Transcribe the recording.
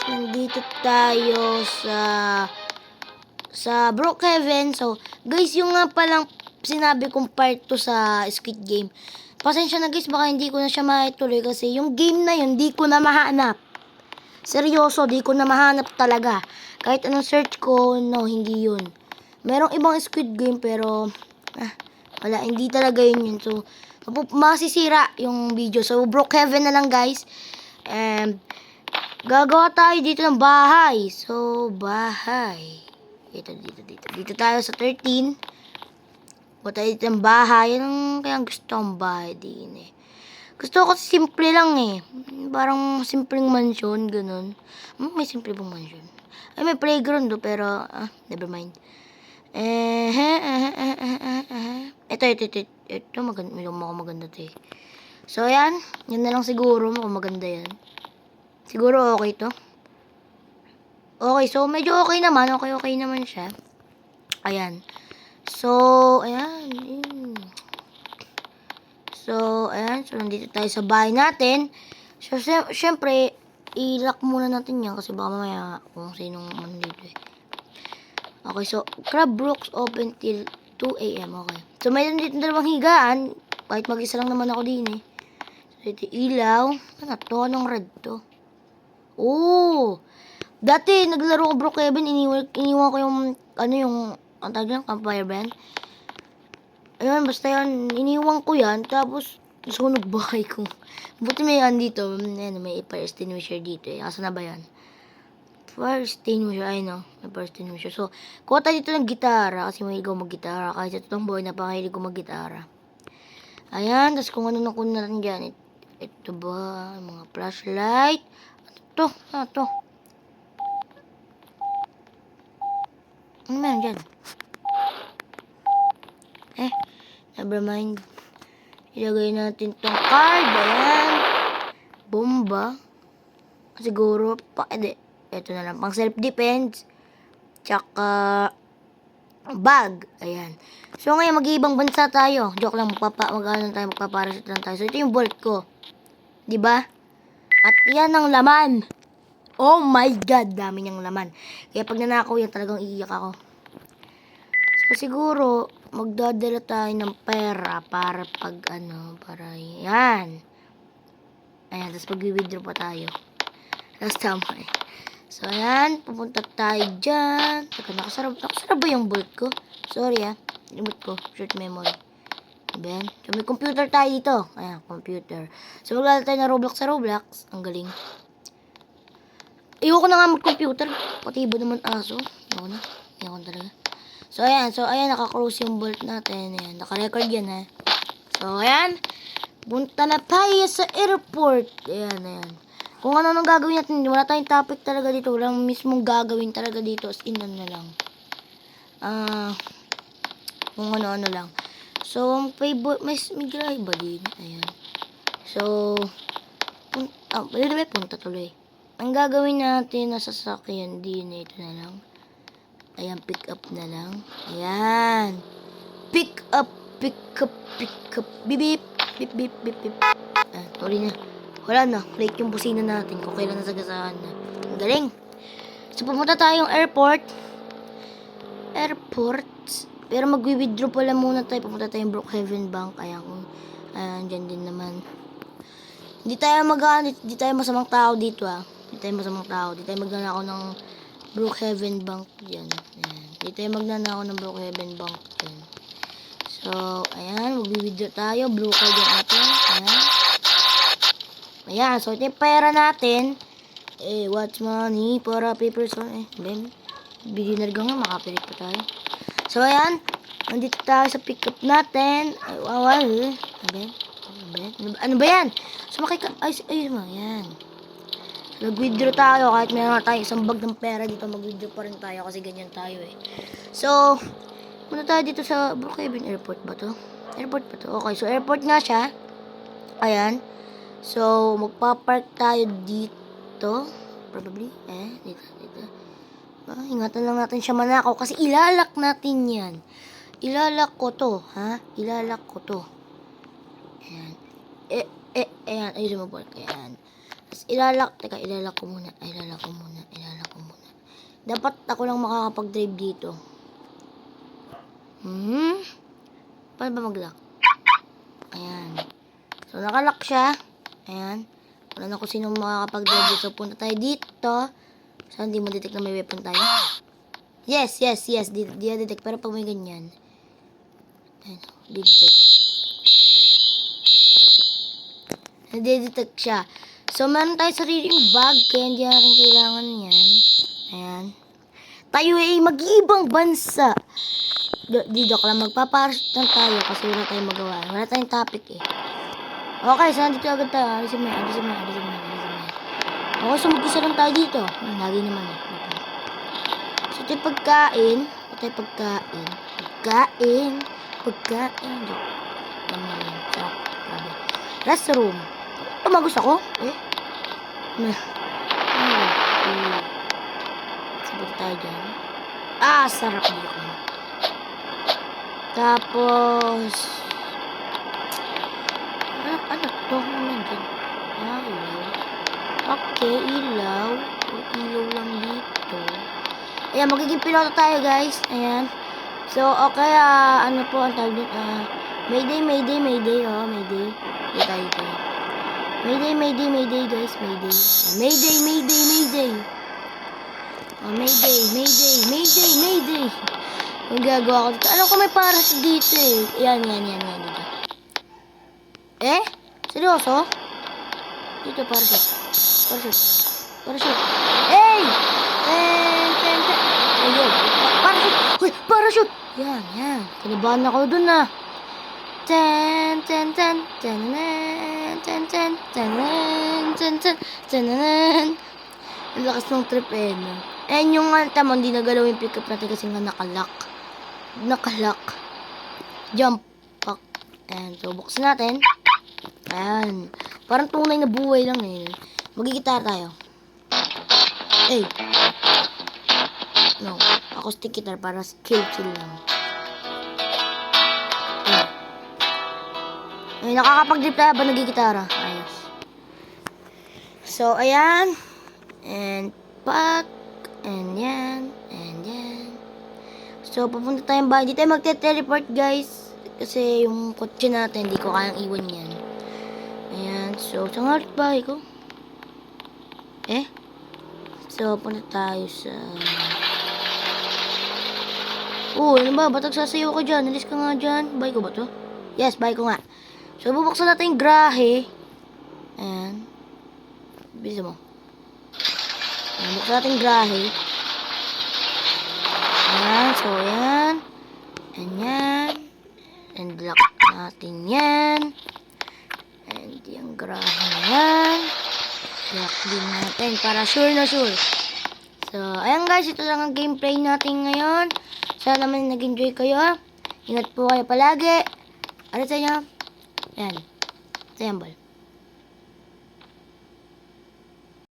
nandito tayo sa Brookhaven. So, guys, yung nga palang sinabi kong part 2 sa Squid Game. Pasensya na guys, baka hindi ko na siya maituloy kasi yung game na yun, di ko na mahanap. Seryoso, di ko na mahanap talaga. Kahit anong search ko, no, hindi yun. Merong ibang Squid Game pero, wala, hindi talaga yun. So, masisira yung video. So, Brookhaven na lang guys. And, gagawa tayo dito ng bahay. So, bahay. Dito tayo sa 13. Gawa tayo dito ng bahay. Yan kaya gusto kong bahay din eh. Gusto ko simple lang eh. Parang simpleng mansion, ganun. May simple bang mansion? Ay, may playground do, pero, never mind. Ito, maganda to eh. So, yan. Yan na lang siguro, maganda yan. Siguro okay to. Okay, so medyo okay naman. Okay naman siya. Ayan. So, ayan. So, ayan. So, nandito tayo sa bahay natin. So, syempre, i-lock muna natin yan kasi baka mamaya kung sinong nandito eh. Okay, so, Crab Brooks open till 2 AM. Okay. So, may nandito dalawang higaan. Kahit mag-isa lang naman ako din eh. So, ito ilaw. Ano to? Anong red to? Oh! Dati, naglaro ko Brookhaven. Iniwan ko yung, ang tawag lang, campfire band. Ayun, basta yan. Iniwan ko yan. Tapos, sunog bahay ko. Buti may yan dito. May fire extinguisher dito eh. Asa na ba yan? Fire extinguisher. Ay no. May fire extinguisher. So, kuha tayo dito ng gitara. Kasi mahilig ko mag-gitara. Kahit sa totoong buhay, napakahilig ko mag-gitara. Ayan. Tapos kung ano na kunin natin dyan. Ito ba? Mga flashlight. Ito. Ito. Ano meron dyan? Never mind. Ilagay natin tong card. Ayan. Bomba. Siguro. Ito na lang. Pang self-defense. Tsaka bag. Ayan. So ngayon mag-iibang bansa tayo. Joke lang. Magpaparachute lang tayo. So ito yung bolt ko. Diba? At yan ang laman. Oh my God. Dami niyang laman. Kaya pag nanakaw yan talagang iiyak ako. So siguro magdadala tayo ng pera para para yan. Ayan, tapos mag-withdraw pa tayo. Tapos tama eh. So, ayan, pupunta tayo dyan. Teka, nakasarap ba yung bolt ko? Sorry limit ko, short memory. Ayan, so may computer tayo dito. Ayan, computer. So, maglalala tayo ng Roblox sa Roblox. Ang galing. Ayoko na nga mag-computer. Pati iba naman aso. Ayoko talaga. So, ayan, naka-close yung bolt natin. Ayan, naka-record yan, So, ayan. Punta na tayo sa airport. Ayan. Kung ano gagawin natin, wala tayong topic talaga dito. Walang mismong gagawin talaga dito. As in, na lang. Kung ano lang. So, ang favorite, may drive ba din? Ayan. So, punta tuloy. Ang gagawin natin na sasakyan din, ito na lang. Ayan, pick up na lang. Ayan. Pick up. Beep. Beep. Sorry na. Wala na. Late yung busina natin. Kung kailan nasagasaan na. Ang galing. So, pumunta tayong airport. Pero mag-withdraw pala muna tayo. Pumunta tayong Brookhaven Bank. Ayan. Dyan din naman. Hindi tayo masamang tao dito Hindi tayo masamang tao. Hindi tayo magnanakaw ng Brookhaven Bank dyan. Ayan. Hindi tayo magnanakaw ng Brookhaven Bank dyan. So, ayan. Mag-withdraw tayo. Blue card yung atin. Ayan. So, ito yung pera natin. What's money para papers on Ben, beginner nga makapilit pa tayo. So, ayan. Nandito tayo sa pick up natin. Ano ba yan? Sumakay ka. Ayos mo. Ayan. Nag-withdraw tayo kahit meron tayo isang bag ng pera dito, mag-withdraw pa rin tayo kasi ganyan tayo eh. So, muna tayo dito sa Brookhaven Airport ba to? Airport ba to? Okay, so airport nga siya. Ayan. So, magpa-park tayo dito. Probably. Dito. Ingatan lang natin siya manakaw kasi ilalak natin yan. Ilalak ko to, Ilalak ko to. Ayan. Ayan. Ayun mo po. Ayan. Tapos ilalak. Teka, ilalak ko muna. Dapat ako lang makakapag-drive dito. Paano ba mag-lock? Ayan. So, nakalock siya. Ayan. Wala na kung sinong makakapag-drive dito. So, punta tayo dito. So, hindi mo detect na may weapon tayo. Yes. Di detect. Pero pag may ganyan. Ayan. Di detect. Nade-detect siya. So, meron tayo sariling bag. Kaya hindi natin kailangan yan. Ayan. Tayo ay mag-iibang bansa. Dito ka lang magpaparachute lang tayo kasi wala tayong magawa. Wala tayong topic eh. Okay, so nandito agad tayo. Alisin mo. Okay, so mag-isa lang tayo dito. Lagi naman eh. So, ito yung pagkain. Pagkain. Sarap. Grabe. Restroom. Tumagos ako? Eh? Sabot tayo dyan. Sarap dito. Tapos, ano to? Nandyan. Ilaw. Okay, ilaw. Ilaw lang dito. Ayan, magiging piloto tayo, guys. Ayan. So, okay, ano po ang tawag dun? Mayday. Oh, Mayday. Dito tayo dito. Mayday, guys. Mayday. Mayday. Oh, Mayday. Ang gagawa ko dito. Alam ko may parachute dito eh. Yan, dito. Eh? Seryoso? Dito, parachute. Hey! Ayun. Parachute! Uy, parachute! Yan. Kinabahan ako dun ah. Ang lakas ng trip eh. Ayan yung tama, hindi nagalaw yung pick up natin kasi nga nakalock. Jump pack. Ayan, so buksan natin. Ayan. Parang tunay na buhay lang eh. Magigitara tayo. Eh. No. Acoustic guitar para chill lang. Ay, nakakapag-drip tayo ba nagigitara? Ayos. So, ayan. And pack. And yan. So, pupunta tayong bahay. Di tayo magte-teleport, guys. Kasi yung kotse natin, hindi ko kayang iwan yan. Ayan. So, saan nga bahay ko? Eh? So, punta tayo sa... ano ba? Ba't nagsasayaw ka dyan? Alis ka nga dyan. Bahay ko ba to? Yes, bahay ko nga. So, bubuksan natin yung grahe. Ayan. Bisa mo. Ayan, buksan natin yung grahe. Ayan, so ayan. Ayan. And lock natin yan. And yung grahe na yan. Lock din natin para sure na sure. So, ayan guys, ito lang ang gameplay natin ngayon. Sana naman nag-enjoy kayo. Ingat po kayo palagi. Ano sa inyo? Ayan. Sa ball.